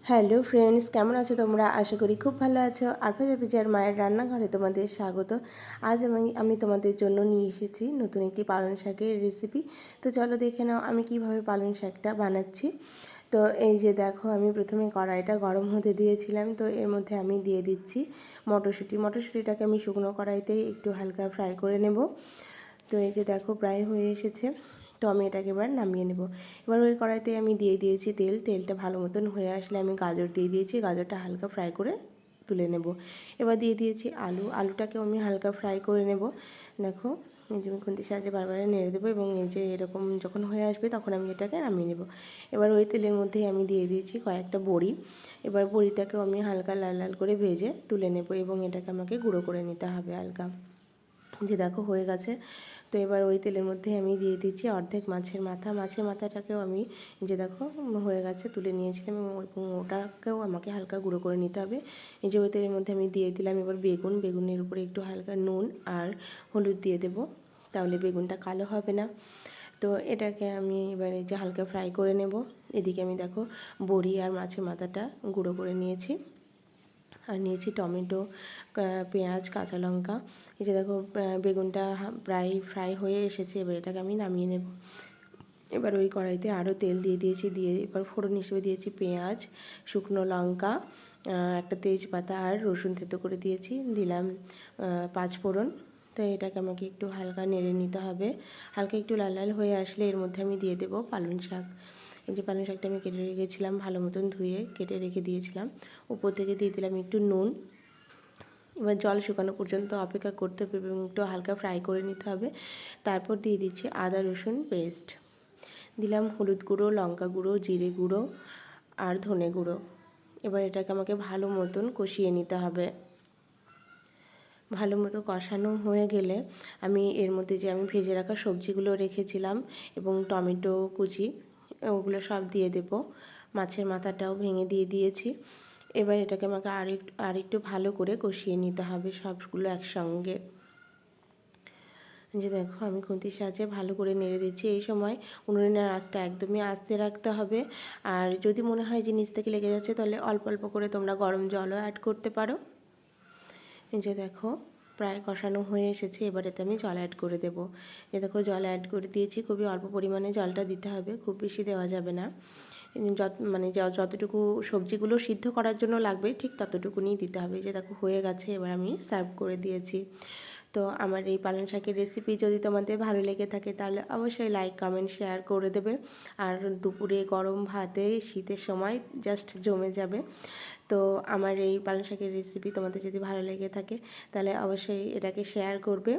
Hello friends, কেমন আছো তোমরা? আশা করি খুব ভালো আছো। আরফাজা পিজার মায়ের রান্নাঘরে তোমাদের স্বাগত। আজ আমি তোমাদের জন্য নিয়ে এসেছি নতুন একটি পালং শাকের রেসিপি। তো চলো দেখে নাও আমি কিভাবে পালং শাকটা বানাচ্ছি। তো এই যে দেখো, আমি প্রথমে কড়াইটা গরম হতে দিয়েছিলাম। তো এর মধ্যে আমি দিয়ে দিচ্ছি মটরশুঁটিটাকে আমি শুকনো কড়াইতেই একটু হালকা ফ্রাই করে নেব। তো এই যে দেখো, প্রায় হয়ে এসেছে। তো আমি এটাকে এবার নামিয়ে নেব। এবার ওই কড়াইতে আমি দিয়ে দিয়েছি তেলটা ভালো মতন হয়ে আসলে আমি গাজর দিয়ে দিয়েছি। গাজরটা হালকা ফ্রাই করে তুলে নেব। এবার দিয়ে দিয়েছি আলুটাকেও আমি হালকা ফ্রাই করে নেব। দেখো, এই যে আমি খুন্তির সাহায্যে বারবার নেড়ে দেবো এবং এই যে এরকম যখন হয়ে আসবে তখন আমি এটাকে নামিয়ে নেব। এবার ওই তেলের মধ্যেই আমি দিয়ে দিয়েছি কয়েকটা বড়ি। এবার বড়িটাকেও আমি হালকা লাল লাল করে ভেজে তুলে নেব এবং এটাকে আমাকে গুঁড়ো করে নিতে হবে হালকা। যে দেখো হয়ে গেছে। তো এবার ওই তেলের মধ্যে আমি দিয়ে দিচ্ছি অর্ধেক মাছের মাথাটাকেও আমি যে দেখো হয়ে গেছে, তুলে নিয়েছিলাম এবং ওটাকেও আমাকে হালকা গুঁড়ো করে নিতে হবে। এই যে ওই তেলের মধ্যে আমি দিয়ে দিলাম এবার বেগুনের উপরে একটু হালকা নুন আর হলুদ দিয়ে দেবো, তাহলে বেগুনটা কালো হবে না। তো এটাকে আমি এবার এই যে হালকা ফ্রাই করে নেব। এদিকে আমি দেখো বড়ি আর মাছের মাথাটা গুঁড়ো করে নিয়েছি, আর নিয়েছি টমেটো, পেঁয়াজ, কাঁচা লঙ্কা। এই যে দেখো বেগুনটা প্রায় ফ্রাই হয়ে এসেছে। এবার এটাকে আমি নামিয়ে নেব। এবার ওই কড়াইতে আরও তেল দিয়ে দিয়েছি, দিয়ে এবার ফোড়ন হিসেবে দিয়েছি পেঁয়াজ, শুকনো লঙ্কা, একটা তেজপাতা আর রসুন থেতো করে দিয়েছি, দিলাম 5 ফোড়ন। তো এটাকে আমাকে একটু হালকা নেড়ে নিতে হবে। হালকা একটু লাল লাল হয়ে আসলে এর মধ্যে আমি দিয়ে দেবো পালং শাক। এই যে পালং শাকটা আমি কেটে রেখেছিলাম, ভালো মতন ধুয়ে কেটে রেখে দিয়েছিলাম। উপর থেকে দিয়ে দিলাম একটু নুন। এবার জল শুকানো পর্যন্ত অপেক্ষা করতে হবে এবং একটু হালকা ফ্রাই করে নিতে হবে। তারপর দিয়ে দিচ্ছি আদা রসুন পেস্ট, দিলাম হলুদ গুঁড়ো, লঙ্কা গুঁড়ো, জিরে গুঁড়ো আর ধনে গুঁড়ো। এবার এটাকে আমাকে ভালো মতন কষিয়ে নিতে হবে। ভালো মতো কষানো হয়ে গেলে আমি এর মধ্যে যে আমি ভেজে রাখা সবজিগুলো রেখেছিলাম এবং টমেটো কুচি, ওগুলো সব দিয়ে দেব। মাছের মাথাটাও ভেঙে দিয়ে দিয়েছি। এবার এটাকে আমাকে আরেকটু ভালো করে কষিয়ে নিতে হবে সবগুলো একসঙ্গে। যে দেখো আমি খুন্তির সাহায্যে ভালো করে নেড়ে দিচ্ছি। এই সময় উনুনের আঁচটা একদমই আস্তে রাখতে হবে। আর যদি মনে হয় যে নিচ থেকে লেগে যাচ্ছে তাহলে অল্প অল্প করে তোমরা গরম জলও অ্যাড করতে পারো। এই যে দেখো প্রায় কষানো হয়ে এসেছে। এবার এতে আমি জল অ্যাড করে দেবো। এই দেখো জল অ্যাড করে দিয়েছি। খুবই অল্প পরিমাণে জলটা দিতে হবে, খুব বেশি দেওয়া যাবে না। যতটুকু সবজিগুলো সিদ্ধ করার জন্য লাগবে ঠিক ততটুকুনি দিতে হবে। যে দেখো হয়ে গেছে, এবার আমি সার্ভ করে দিয়েছি। তো আমার এই পালং শাকের রেসিপি যদি তোমাদের ভালো লেগে থাকে তাহলে অবশ্যই লাইক কমেন্ট শেয়ার করে দেবে। আর দুপুরে গরম ভাতে শীতের সময় জাস্ট জমে যাবে। তো আমার এই পালং শাকের রেসিপি তোমাদের যদি ভালো লেগে থাকে তাহলে অবশ্যই এটাকে শেয়ার করবে।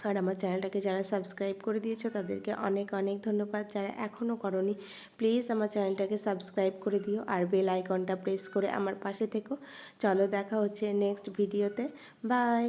আর আমার চ্যানেলটাকে যারা সাবস্ক্রাইব করে দিয়েছো তাদেরকে অনেক অনেক ধন্যবাদ। যারা এখনও করোনি প্লিজ আমার চ্যানেলটাকে সাবস্ক্রাইব করে দিও আর বেল আইকনটা প্রেস করে আমার পাশে থেকো। চলো দেখা হচ্ছে নেক্সট ভিডিওতে। বাই।